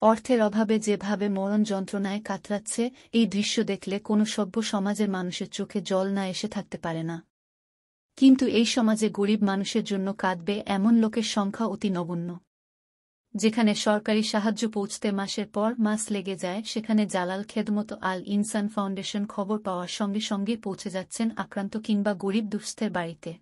অর্থের অভাবে যেভাবে মরণ যন্ত্রণায় কাতরাচ্ছে, এই দৃশ্য দেখলে কোনো সভ্য সমাজের মানুষের চোখে জল না এসে থাকতে পারে না। কিন্তু এই সমাজে গরিব মানুষের জন্য কাঁদবে এমন লোকের সংখ্যা অতি নগণ্য। যেখানে সরকারি সাহায্য পৌঁছতে মাসের পর মাস লেগে যায়, সেখানে জালাল খেদমত আল ইনসান ফাউন্ডেশন খবর পাওয়ার সঙ্গে সঙ্গে পৌঁছে যাচ্ছেন আক্রান্ত কিংবা গরিব দুস্থের বাড়িতে।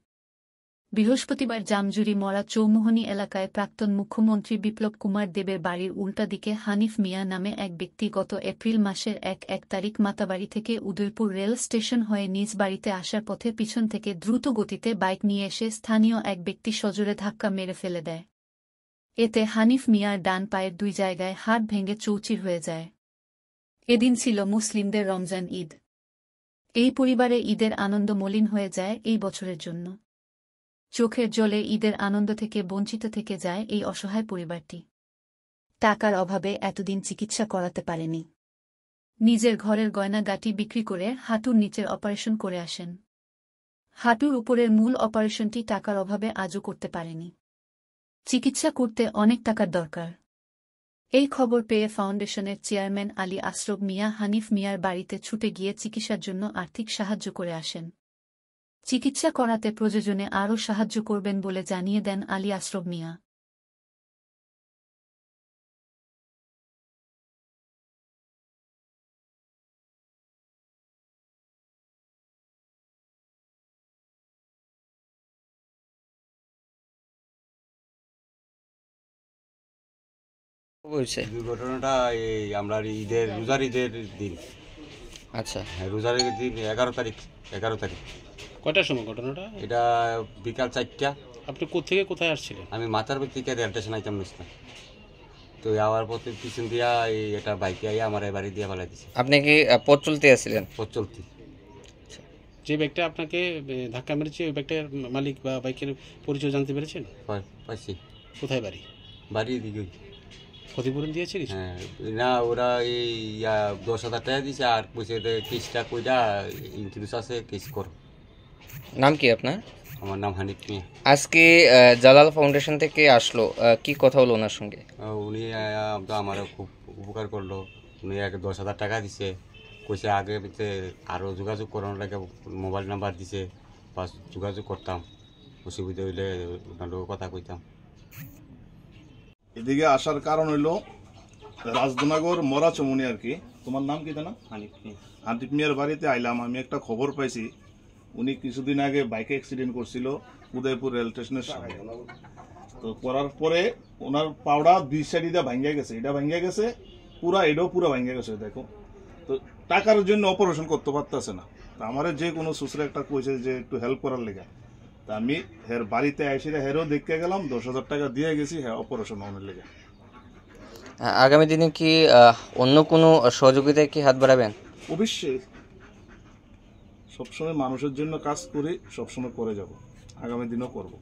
বৃহস্পতিবার জামজুরি মরা চৌমুহনী এলাকায় প্রাক্তন মুখ্যমন্ত্রী বিপ্লব কুমার দেবের বাড়ির উল্টা দিকে হানিফ মিয়া নামে এক ব্যক্তি গত এপ্রিল মাসের ১ তারিখ মাতাবাড়ি থেকে উদয়পুর রেল স্টেশন হয়ে নিজ বাড়িতে আসার পথে পিছন থেকে দ্রুত গতিতে বাইক নিয়ে এসে স্থানীয় এক ব্যক্তি সজোরে ধাক্কা মেরে ফেলে দেয়। এতে হানিফ মিয়ার ডান পায়ের ২ জায়গায় হাড় ভেঙে চৌচির হয়ে যায়। এদিন ছিল মুসলিমদের রমজান ঈদ। এই পরিবারে ঈদের আনন্দ মলিন হয়ে যায় এই বছরের জন্য। চোখের জলে ঈদের আনন্দ থেকে বঞ্চিত থেকে যায় এই অসহায় পরিবারটি। টাকার অভাবে এতদিন চিকিৎসা করাতে পারেনি। নিজের ঘরের গয়নাগাটি বিক্রি করে হাঁটুর নিচের অপারেশন করে আসেন। হাঁটুর উপরের মূল অপারেশনটি টাকার অভাবে আজও করতে পারেনি। চিকিৎসা করতে অনেক টাকার দরকার। এই খবর পেয়ে ফাউন্ডেশনের চেয়ারম্যান আলী আশরফ মিয়া হানিফ মিয়ার বাড়িতে ছুটে গিয়ে চিকিৎসার জন্য আর্থিক সাহায্য করে আসেন। চিকিৎসা করাতে প্রয়োজনে আরও সাহায্য করবেন বলে জানিয়ে দেন আলী আশরফ মিয়া। বলছে দুর্ঘটনাটা এই আমরা রোজার ঈদের দিন। আচ্ছা, হ্যাঁ, রোজার ঈদের দিন 11 তারিখ। কয়টার সময় ঘটনাটা? এটা বিকাল 4টা। আপনি কোত্থেকে কোথায় আসছিলেন? আমি মাতারবাড়ি থেকে রেল স্টেশন আইতাম নিছিলাম। তো আওয়ার পথে পিছন দিয়া এটা বাইকে আইয়া আমার বাড়ি দিয়ে ফেলাই দিছে। আপনি কি পথ চলতে আসছিলেন? পথ চলতি। যে ব্যাগটা আপনাকে ধাক্কা মেরেছে ওই ব্যাগটার মালিক বা বাইকের পরিচয় জানতে পেরেছেন? পাইছি। কোথায় বাড়ি? বাড়ি দিকে। ক্ষতিপূরণ দিয়েছে কিছু? হ্যাঁ, না ওরা এই 10,000 টাকা দিছে আর কইছে কেসটা কইরা ইন্স্যুরেন্স আছে, কেস কর। নাম কি আপনার? আমার নাম হানিফ মিয়া। আজকে জালাল ফাউন্ডেশন থেকে আসলো, কি কথা হলো ওনার সঙ্গে? উনি আমার খুব উপকার করলো। উনি 10,000 টাকা দিছে, কইছে আগে আরও যোগাযোগ করানোর লাগে মোবাইল নাম্বার দিছে, বা যোগাযোগ করতাম, অসুবিধা হইলে ওনার কথা কইতাম। এদিকে আসার কারণ হইল রাজদনগর মরা চমুনি আর কি। তোমার নাম কি জানা? হানিফ মিয়ার বাড়িতে আইলাম। আমি একটা খবর পাইছি উনি কিছুদিন আগে বাইকে অ্যাক্সিডেন্ট করছিল উদয়পুর রেল স্টেশনের সামনে। তো করার পরে ওনার পাউডা 2 সাইডে ভাঙ্গা গেছে, এটা ভাঙ্গা গেছে পুরা, এটাও পুরা ভাঙ্গা গেছে। দেখো তো টাকার জন্য অপারেশন করতে পারতেছে না। তা আমার যে কোনো সুসরে একটা কইছে যে একটু হেল্প করার লেগে। তা আমি হের বাড়িতে আইসি, হেরও দেখতে গেলাম, 10,000 টাকা দিয়ে গেছি হ্যাঁ অপারেশন হওয়ার লেগে। আগামী দিনে কি অন্য কোনো সহযোগিতায় কি হাত বাড়াবেন? অবশ্যই, সবসময় মানুষের জন্য কাজ করি, সবসময় করে যাব, আগামী দিনও করব।